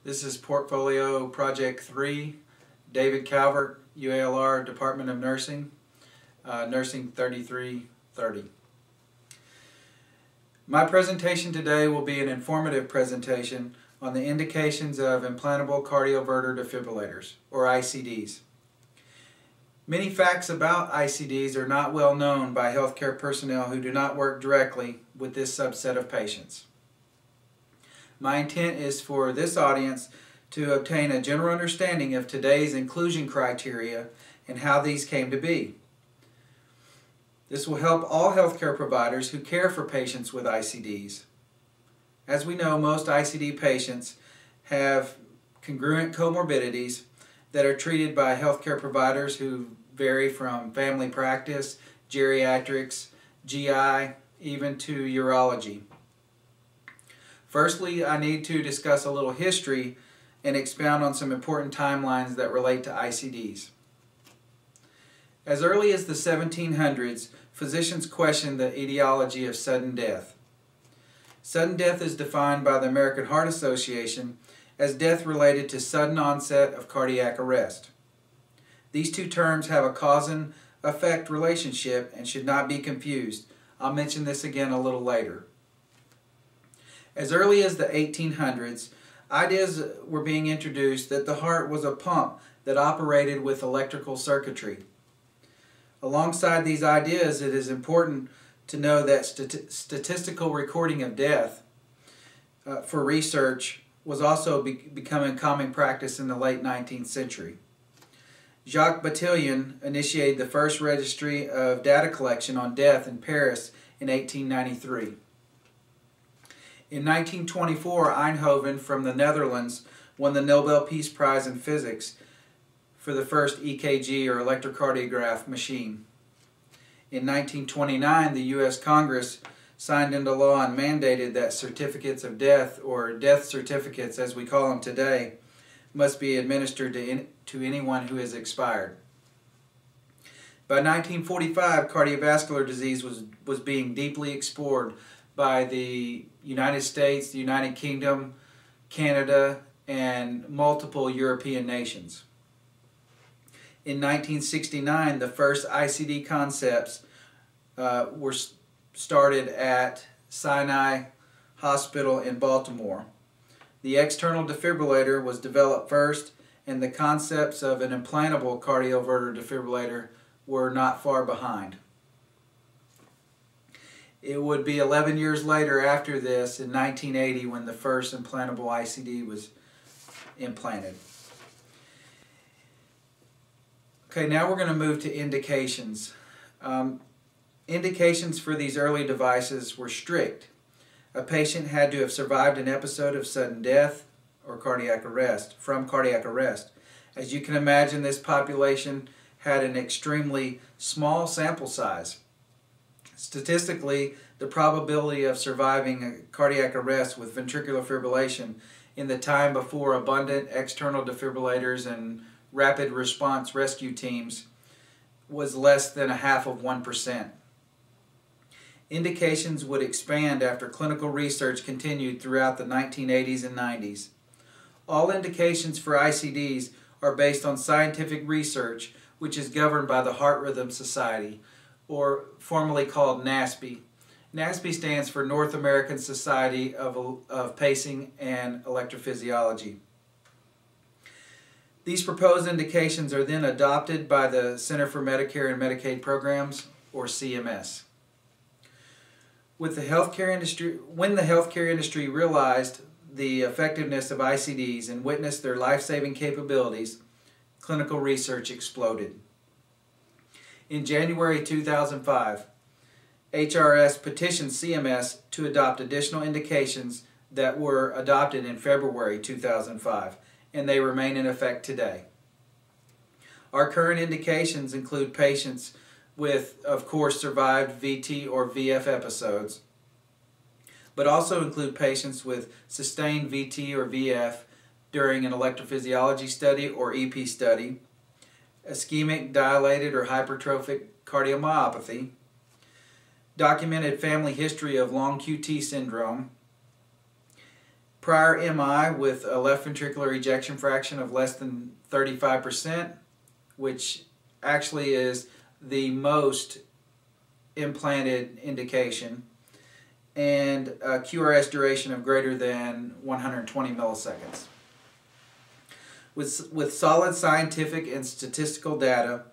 This is Portfolio Project 3, David Calvert, UALR, Department of Nursing, Nursing 3330. My presentation today will be an informative presentation on the indications of implantable cardioverter defibrillators, or ICDs. Many facts about ICDs are not well known by healthcare personnel who do not work directly with this subset of patients. My intent is for this audience to obtain a general understanding of today's inclusion criteria and how these came to be. This will help all healthcare providers who care for patients with ICDs. As we know, most ICD patients have congruent comorbidities that are treated by healthcare providers who vary from family practice, geriatrics, GI, even to urology. Firstly, I need to discuss a little history and expound on some important timelines that relate to ICDs. As early as the 1700s, physicians questioned the etiology of sudden death. Sudden death is defined by the American Heart Association as death related to sudden onset of cardiac arrest. These two terms have a cause and effect relationship and should not be confused. I'll mention this again a little later. As early as the 1800s, ideas were being introduced that the heart was a pump that operated with electrical circuitry. Alongside these ideas, it is important to know that statistical recording of death for research was also becoming common practice in the late 19th century. Jacques Batillion initiated the first registry of data collection on death in Paris in 1893. In 1924, Eindhoven from the Netherlands won the Nobel Peace Prize in Physics for the first EKG or electrocardiograph machine. In 1929, the U.S. Congress signed into law and mandated that certificates of death, or death certificates as we call them today, must be administered to anyone who has expired. By 1945, cardiovascular disease was being deeply explored by the United States, the United Kingdom, Canada, and multiple European nations. In 1969, the first ICD concepts were started at Sinai Hospital in Baltimore. The external defibrillator was developed first, and the concepts of an implantable cardioverter defibrillator were not far behind. It would be 11 years later after this, in 1980, when the first implantable ICD was implanted. Okay, now we're going to move to indications. Indications for these early devices were strict. A patient had to have survived an episode of sudden death or cardiac arrest, from cardiac arrest. As you can imagine, this population had an extremely small sample size. Statistically, the probability of surviving a cardiac arrest with ventricular fibrillation in the time before abundant external defibrillators and rapid response rescue teams was less than 0.5%. Indications would expand after clinical research continued throughout the 1980s and 90s. All indications for ICDs are based on scientific research, which is governed by the Heart Rhythm Society, or formerly called NASP. NASP stands for North American Society of Pacing and Electrophysiology. These proposed indications are then adopted by the Center for Medicare and Medicaid Programs, or CMS. When the healthcare industry realized the effectiveness of ICDs and witnessed their life-saving capabilities, clinical research exploded. In January 2005, HRS petitioned CMS to adopt additional indications that were adopted in February 2005, and they remain in effect today. Our current indications include patients with, of course, survived VT or VF episodes, but also include patients with sustained VT or VF during an electrophysiology study or EP study, ischemic, dilated, or hypertrophic cardiomyopathy, documented family history of long QT syndrome, prior MI with a left ventricular ejection fraction of less than 35%, which actually is the most implanted indication, and a QRS duration of greater than 120 milliseconds. With solid scientific and statistical data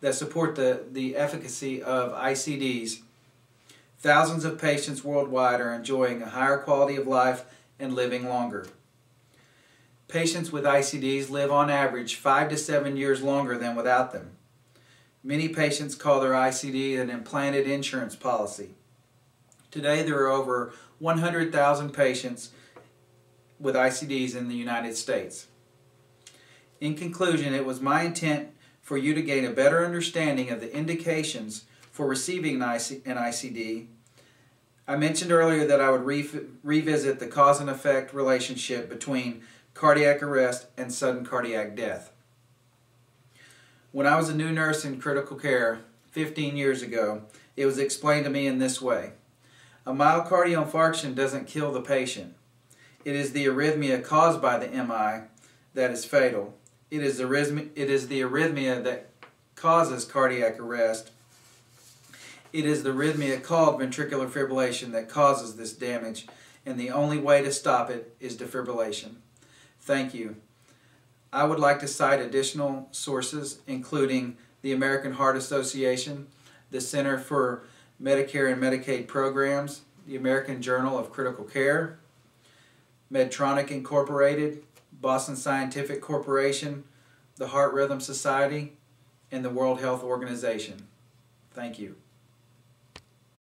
that support the efficacy of ICDs, thousands of patients worldwide are enjoying a higher quality of life and living longer. Patients with ICDs live on average 5 to 7 years longer than without them. Many patients call their ICD an implanted insurance policy. Today there are over 100,000 patients with ICDs in the United States. In conclusion, it was my intent for you to gain a better understanding of the indications for receiving an ICD. I mentioned earlier that I would revisit the cause and effect relationship between cardiac arrest and sudden cardiac death. When I was a new nurse in critical care 15 years ago, it was explained to me in this way. A myocardial infarction doesn't kill the patient. It is the arrhythmia caused by the MI that is fatal. It is the arrhythmia that causes cardiac arrest. It is the arrhythmia called ventricular fibrillation that causes this damage, and the only way to stop it is defibrillation. Thank you. I would like to cite additional sources, including the American Heart Association, the Center for Medicare and Medicaid Programs, the American Journal of Critical Care, Medtronic Incorporated, Boston Scientific Corporation, the Heart Rhythm Society, and the World Health Organization. Thank you.